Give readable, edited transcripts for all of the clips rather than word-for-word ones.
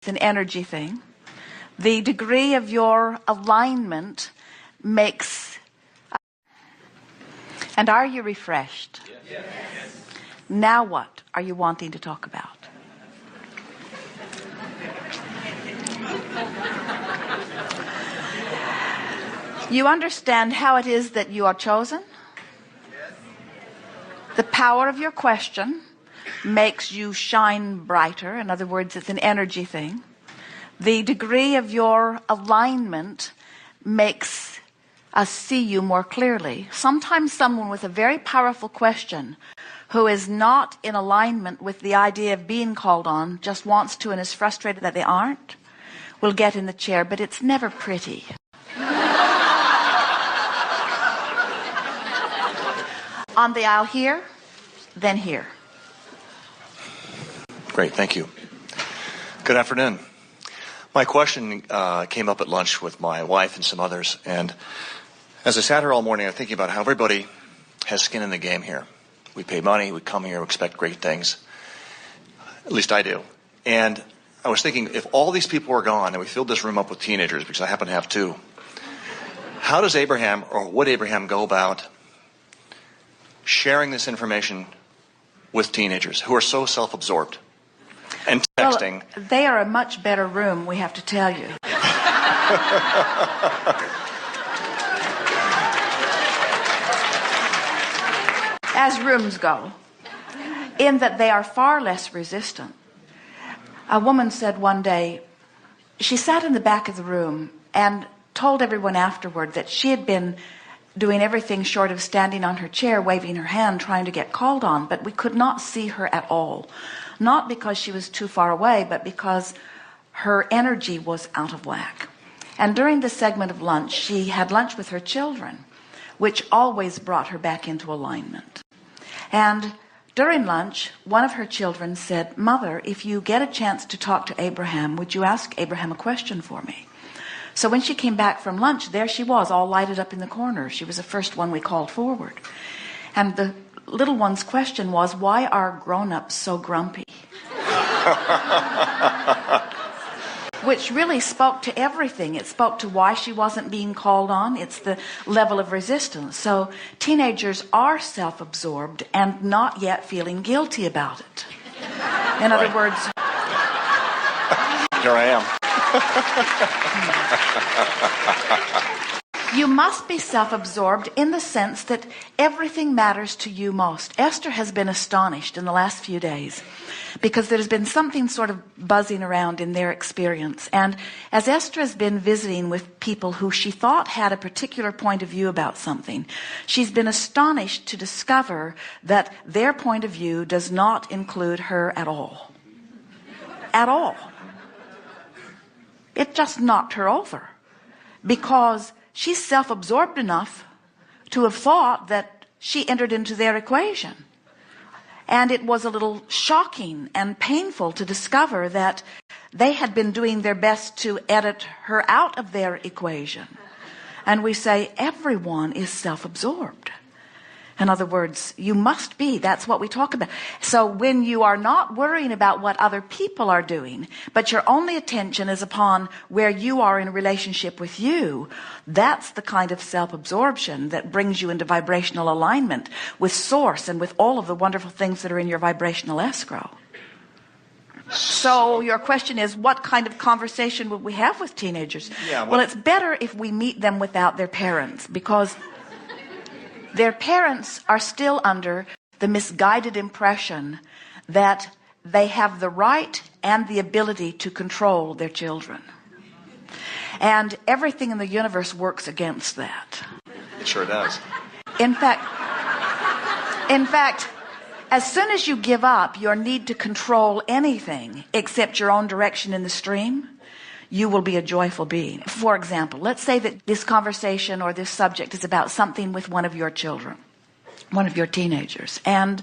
It's an energy thing. The degree of your alignment makes... And are you refreshed? Yes. Now what are you wanting to talk about? You understand how it is that you are chosen? The power of your question makes you shine brighter. In other words, it's an energy thing. The degree of your alignment makes us see you more clearly. Sometimes someone with a very powerful question who is not in alignment with the idea of being called on, just wants to and is frustrated that they aren't, will get in the chair, but it's never pretty. On the aisle here, then here. Great, thank you. Good afternoon. My question came up at lunch with my wife and some others, and as I sat here all morning, I'm thinking about how everybody has skin in the game here. We pay money, we come here, we expect great things. At least I do. And I was thinking, if all these people were gone and we filled this room up with teenagers, because I happen to have two, how does Abraham, or would Abraham, go about sharing this information with teenagers who are so self-absorbed and texting? Well, they are a much better room, we have to tell you. As rooms go, in that they are far less resistant. A woman said one day, she sat in the back of the room and told everyone afterward that she had been doing everything short of standing on her chair, waving her hand, trying to get called on, but we could not see her at all. Not because she was too far away, but because her energy was out of whack. And during the segment of lunch, she had lunch with her children, which always brought her back into alignment. And during lunch, one of her children said, "Mother, if you get a chance to talk to Abraham, would you ask Abraham a question for me?" So when she came back from lunch, there she was, all lighted up in the corner. She was the first one we called forward. And the little one's question was, why are grown-ups so grumpy? Which really spoke to everything. It spoke to why she wasn't being called on. It's the level of resistance. So teenagers are self-absorbed and not yet feeling guilty about it. In other words... Here I am. You must be self-absorbed in the sense that everything matters to you most. Esther has been astonished in the last few days because there's been something sort of buzzing around in their experience. And as Esther has been visiting with people who she thought had a particular point of view about something, she's been astonished to discover that their point of view does not include her at all. At all. It just knocked her over because she's self-absorbed enough to have thought that she entered into their equation. And it was a little shocking and painful to discover that they had been doing their best to edit her out of their equation. And we say everyone is self-absorbed. In other words, you must be. That's what we talk about. So when you are not worrying about what other people are doing, but your only attention is upon where you are in a relationship with you, that's the kind of self-absorption that brings you into vibrational alignment with Source and with all of the wonderful things that are in your vibrational escrow. So your question is, what kind of conversation would we have with teenagers? Well, it's better if we meet them without their parents, because their parents are still under the misguided impression that they have the right and the ability to control their children. And everything in the universe works against that. It sure does. In fact, as soon as you give up your need to control anything except your own direction in the stream, you will be a joyful being. For example, let's say that this conversation or this subject is about something with one of your children, one of your teenagers. And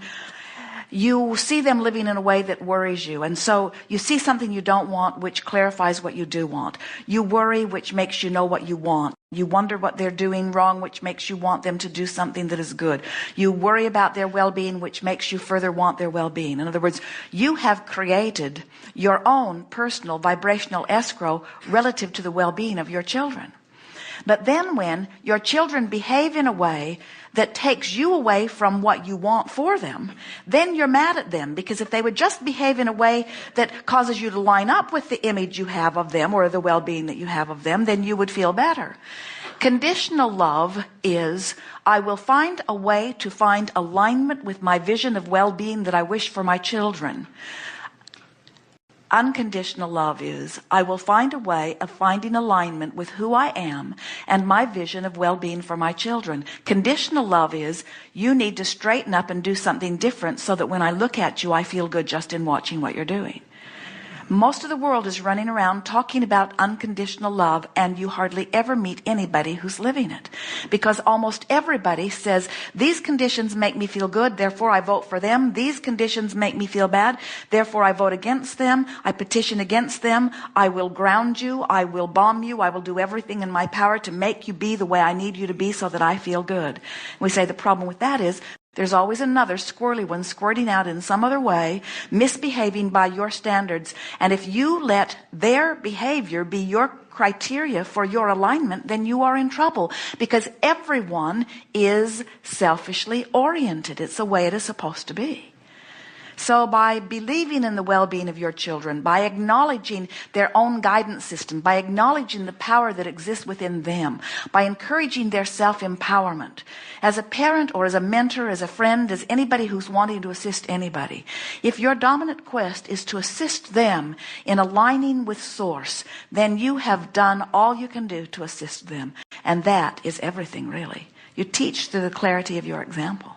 You see them living in a way that worries you. And so you see something you don't want, which clarifies what you do want. You worry, which makes you know what you want. You wonder what they're doing wrong, which makes you want them to do something that is good. You worry about their well-being, which makes you further want their well-being. In other words, you have created your own personal vibrational escrow relative to the well-being of your children. But then when your children behave in a way that takes you away from what you want for them, then you're mad at them. Because if they would just behave in a way that causes you to line up with the image you have of them or the well-being that you have of them, then you would feel better. Conditional love is, I will find a way to find alignment with my vision of well-being that I wish for my children. Unconditional love is, I will find a way of finding alignment with who I am and my vision of well-being for my children. Conditional love is, you need to straighten up and do something different so that when I look at you, I feel good just in watching what you're doing. Most of the world is running around talking about unconditional love, and you hardly ever meet anybody who's living it. Because almost everybody says, these conditions make me feel good, therefore I vote for them. These conditions make me feel bad, therefore I vote against them. I petition against them. I will ground you. I will bomb you. I will do everything in my power to make you be the way I need you to be so that I feel good. We say the problem with that is, there's always another squirrely one squirting out in some other way, misbehaving by your standards. And if you let their behavior be your criteria for your alignment, then you are in trouble, because everyone is selfishly oriented. It's the way it is supposed to be. So by believing in the well-being of your children, by acknowledging their own guidance system, by acknowledging the power that exists within them, by encouraging their self-empowerment, as a parent or as a mentor, as a friend, as anybody who's wanting to assist anybody, if your dominant quest is to assist them in aligning with Source, then you have done all you can do to assist them. And that is everything, really. You teach through the clarity of your example.